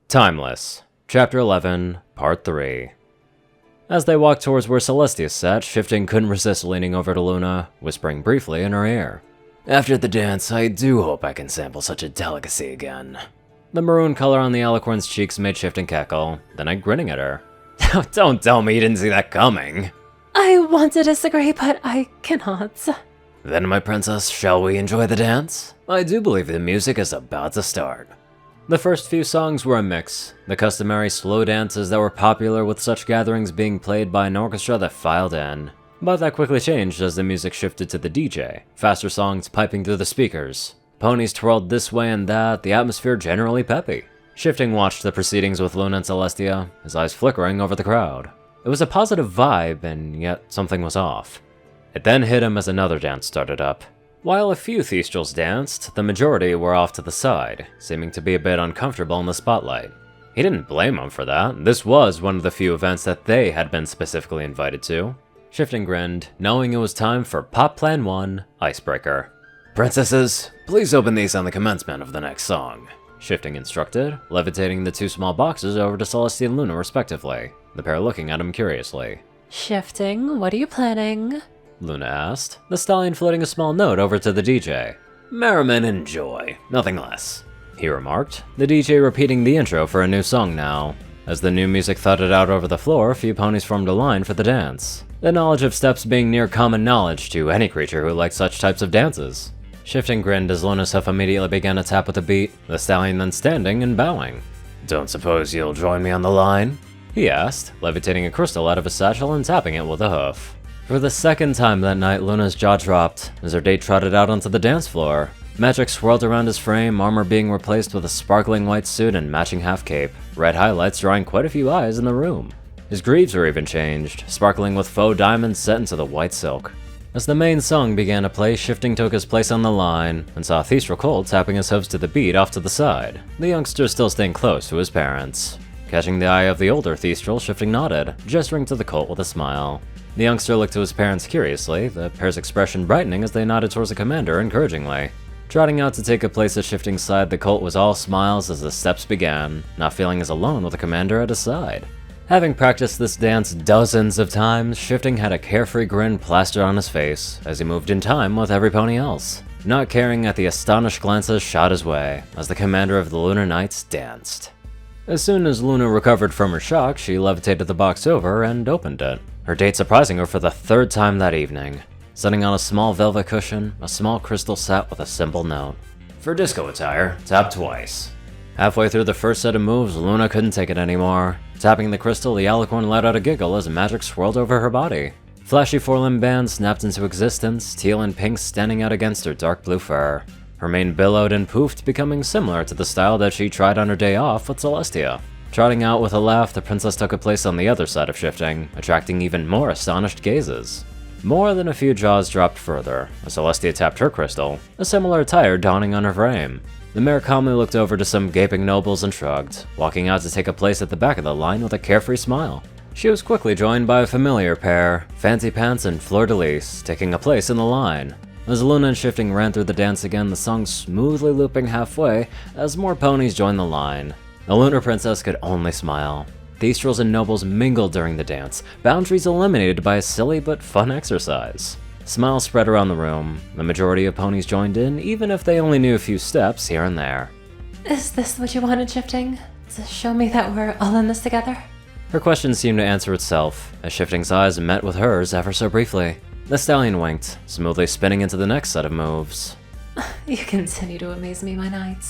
Timeless, Chapter 11, Part 3. As they walked towards where Celestia sat, Shifting couldn't resist leaning over to Luna, whispering briefly in her ear. "After the dance, I do hope I can sample such a delicacy again." The maroon color on the Alicorn's cheeks made Shifting cackle, then grinning at her. "Don't tell me you didn't see that coming." "I want to disagree, but I cannot." "Then, my princess, shall we enjoy the dance? I do believe the music is about to start." The first few songs were a mix, the customary slow dances that were popular with such gatherings being played by an orchestra that filed in. But that quickly changed as the music shifted to the DJ, faster songs piping through the speakers. Ponies twirled this way and that, the atmosphere generally peppy. Shifting watched the proceedings with Luna and Celestia, his eyes flickering over the crowd. It was a positive vibe, and yet something was off. It then hit him as another dance started up. While a few Thestrals danced, the majority were off to the side, seeming to be a bit uncomfortable in the spotlight. He didn't blame them for that. This was one of the few events that they had been specifically invited to. Shifting grinned, knowing it was time for Pop Plan 1, Icebreaker. "Princesses, please open these on the commencement of the next song," Shifting instructed, levitating the two small boxes over to Celestia and Luna respectively, the pair looking at him curiously. "Shifting, what are you planning?" Luna asked, the stallion floating a small note over to the DJ. "Merriment and joy, nothing less," he remarked, the DJ repeating the intro for a new song now. As the new music thudded out over the floor, a few ponies formed a line for the dance, the knowledge of steps being near common knowledge to any creature who liked such types of dances. Shifting grinned as Luna's hoof immediately began to tap with a beat, the stallion then standing and bowing. "Don't suppose you'll join me on the line?" he asked, levitating a crystal out of his satchel and tapping it with a hoof. For the second time that night, Luna's jaw dropped as her date trotted out onto the dance floor. Magic swirled around his frame, armor being replaced with a sparkling white suit and matching half cape, red highlights drawing quite a few eyes in the room. His greaves were even changed, sparkling with faux diamonds set into the white silk. As the main song began to play, Shifting took his place on the line and saw Thestral Colt tapping his hooves to the beat off to the side, the youngster still staying close to his parents. Catching the eye of the older Thestral, Shifting nodded, gesturing to the Colt with a smile. The youngster looked to his parents curiously, the pair's expression brightening as they nodded towards the commander encouragingly. Trotting out to take a place at Shifting's side, the Colt was all smiles as the steps began, not feeling as alone with the commander at his side. Having practiced this dance dozens of times, Shifting had a carefree grin plastered on his face as he moved in time with every pony else, not caring at the astonished glances shot his way as the commander of the Lunar Knights danced. As soon as Luna recovered from her shock, she levitated the box over and opened it, her date surprising her for the third time that evening. Sitting on a small velvet cushion, a small crystal sat with a simple note. "For disco attire, tap twice." Halfway through the first set of moves, Luna couldn't take it anymore. Tapping the crystal, the Alicorn let out a giggle as magic swirled over her body. Flashy four-limb bands snapped into existence, teal and pink standing out against her dark blue fur. Her mane billowed and poofed, becoming similar to the style that she tried on her day off with Celestia. Trotting out with a laugh, the princess took a place on the other side of Shifting, attracting even more astonished gazes. More than a few jaws dropped further, as Celestia tapped her crystal, a similar attire dawning on her frame. The mare calmly looked over to some gaping nobles and shrugged, walking out to take a place at the back of the line with a carefree smile. She was quickly joined by a familiar pair, Fancy Pants and Fleur de Lis, taking a place in the line. As Luna and Shifting ran through the dance again, the song smoothly looping halfway as more ponies joined the line. The Lunar Princess could only smile. Thestrals and nobles mingled during the dance, boundaries eliminated by a silly but fun exercise. Smiles spread around the room. The majority of ponies joined in, even if they only knew a few steps here and there. "Is this what you wanted, Shifting? To show me that we're all in this together?" Her question seemed to answer itself, as Shifting's eyes met with hers ever so briefly. The stallion winked, smoothly spinning into the next set of moves. "You continue to amaze me, my knight."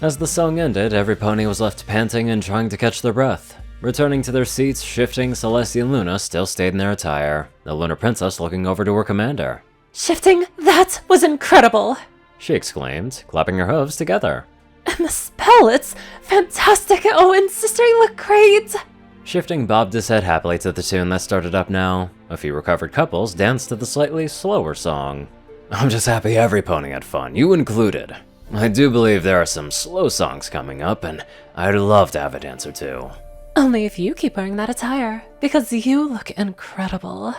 As the song ended, every pony was left panting and trying to catch their breath. Returning to their seats, Shifting, Celestia, and Luna still stayed in their attire, the Lunar Princess looking over to her commander. "Shifting, that was incredible!" she exclaimed, clapping her hooves together. "And the spell, it's fantastic! Oh, and sister, you look great!" Shifting bobbed his head happily to the tune that started up now. A few recovered couples danced to the slightly slower song. "I'm just happy every pony had fun, you included. I do believe there are some slow songs coming up, and I'd love to have a dance or two." "Only if you keep wearing that attire, because you look incredible,"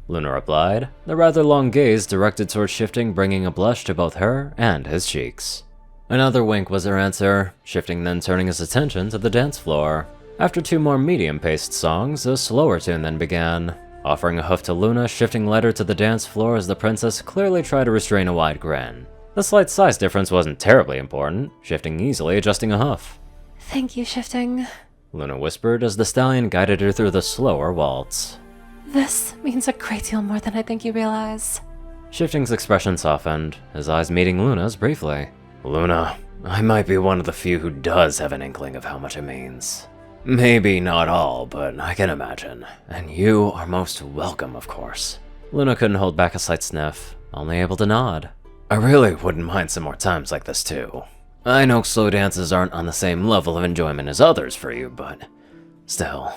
Luna replied, the rather long gaze directed towards Shifting bringing a blush to both her and his cheeks. Another wink was her answer, Shifting then turning his attention to the dance floor. After 2 more medium-paced songs, a slower tune then began. Offering a hoof to Luna, Shifting led her to the dance floor as the princess clearly tried to restrain a wide grin. The slight size difference wasn't terribly important, Shifting easily adjusting a hoof. Thank you, Shifting. Luna whispered as the stallion guided her through the slower waltz. This means a great deal more than I think you realize. Shifting's expression softened, his eyes meeting Luna's briefly. Luna, I might be one of the few who does have an inkling of how much it means. Maybe not all, but I can imagine. And you are most welcome, of course. Luna couldn't hold back a slight sniff, only able to nod. I really wouldn't mind some more times like this too. I know slow dances aren't on the same level of enjoyment as others for you, but still.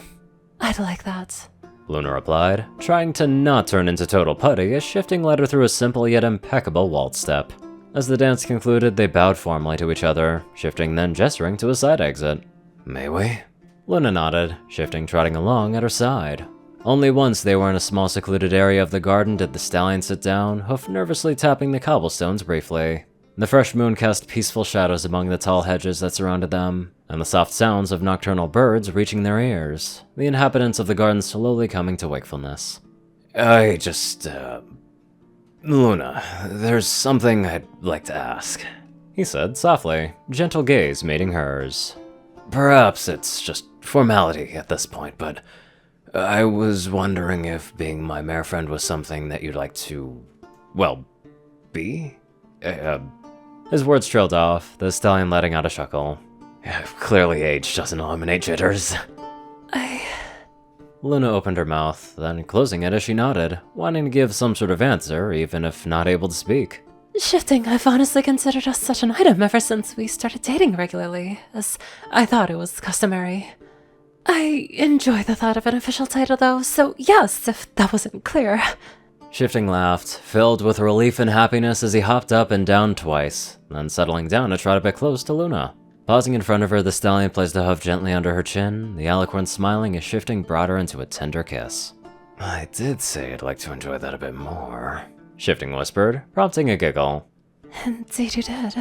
I'd like that. Luna replied, trying to not turn into total putty as Shifting led her through a simple yet impeccable waltz step. As the dance concluded, they bowed formally to each other, Shifting then gesturing to a side exit. May we? Luna nodded, Shifting trotting along at her side. Only once they were in a small secluded area of the garden did the stallion sit down, hoof nervously tapping the cobblestones briefly. The fresh moon cast peaceful shadows among the tall hedges that surrounded them, and the soft sounds of nocturnal birds reaching their ears, the inhabitants of the garden slowly coming to wakefulness. Luna, there's something I'd like to ask, he said softly, gentle gaze meeting hers. Perhaps it's just formality at this point, but I was wondering if being my mare friend was something that you'd like to, well, be? His words trailed off, the stallion letting out a chuckle. Clearly age doesn't eliminate jitters. Luna opened her mouth, then closing it as she nodded, wanting to give some sort of answer, even if not able to speak. Shifting, I've honestly considered us such an item ever since we started dating regularly, as I thought it was customary. I enjoy the thought of an official title though, so yes, if that wasn't clear. Shifting laughed, filled with relief and happiness as he hopped up and down twice, then settling down to trot a bit close to Luna. Pausing in front of her, the stallion placed a hoof gently under her chin, the eloquent smiling as Shifting brought her into a tender kiss. I did say I'd like to enjoy that a bit more, Shifting whispered, prompting a giggle. Indeed you did.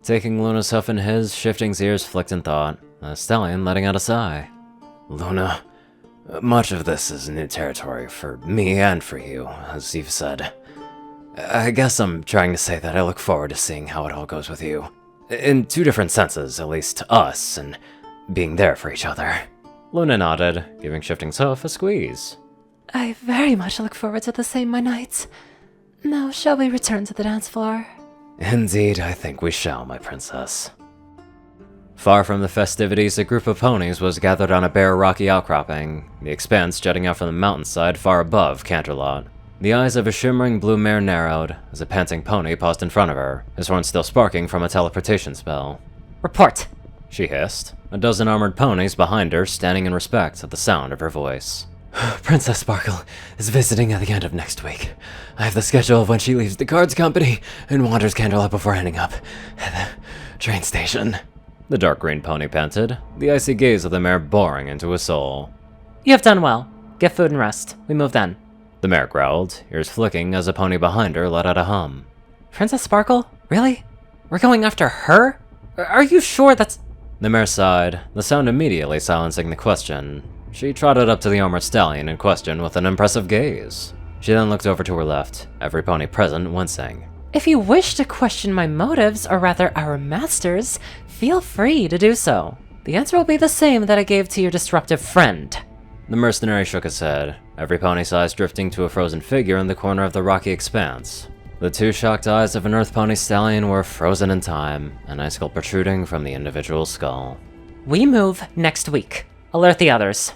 Taking Luna's hoof in his, Shifting's ears flicked in thought, the stallion letting out a sigh. Luna, much of this is new territory for me and for you, as you've said. I guess I'm trying to say that I look forward to seeing how it all goes with you. In 2 different senses, at least to us, and being there for each other. Luna nodded, giving Shifting's hoof a squeeze. I very much look forward to the same, my knight. Now, shall we return to the dance floor? Indeed, I think we shall, my princess. Far from the festivities, a group of ponies was gathered on a bare rocky outcropping, the expanse jutting out from the mountainside far above Canterlot. The eyes of a shimmering blue mare narrowed as a panting pony paused in front of her, his horn still sparking from a teleportation spell. Report! She hissed, a dozen armored ponies behind her standing in respect at the sound of her voice. Princess Sparkle is visiting at the end of next week. I have the schedule of when she leaves the guards company and wanders Canterlot before ending up at the train station. The dark green pony panted, the icy gaze of the mare boring into his soul. You have done well. Get food and rest. We move then. The mare growled, ears flicking as a pony behind her let out a hum. Princess Sparkle? Really? We're going after her? Are you sure that's... The mare sighed, the sound immediately silencing the question. She trotted up to the armored stallion in question with an impressive gaze. She then looked over to her left, every pony present wincing. If you wish to question my motives, or rather our master's, feel free to do so. The answer will be the same that I gave to your disruptive friend. The mercenary shook his head, every pony's eyes drifting to a frozen figure in the corner of the rocky expanse. The 2 shocked eyes of an earth pony stallion were frozen in time, an icicle protruding from the individual skull. We move next week. Alert the others.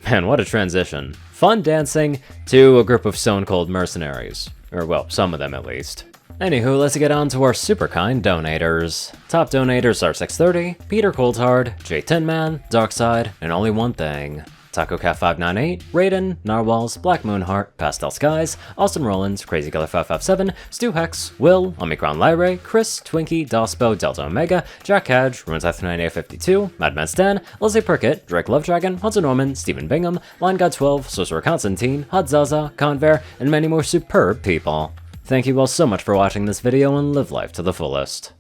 Man, what a transition. Fun dancing to a group of stone-cold mercenaries. Or, well, some of them at least. Anywho, let's get on to our super kind donators. Top donators are 630, Peter Coulthard, J Tinman, Darkside, and Only One Thing. TacoCat598, Rayden, Narwhals, Blackmoonheart, Pastel Skies, Austin Rollins, CrazyKiller557, Stu Hex, Will, Omicron Lyre, Chris, Twinkie, Dospo, Delta Omega, Jack Hadge, RunesIth9852, Madman Stan, Lizzie Perkett, Drake Lovedragon, Hudson Norman, Stephen Bingham, LineGod12, Sorcerer Constantine, Hadzaza, Conver, and many more superb people. Thank you all so much for watching this video and live life to the fullest.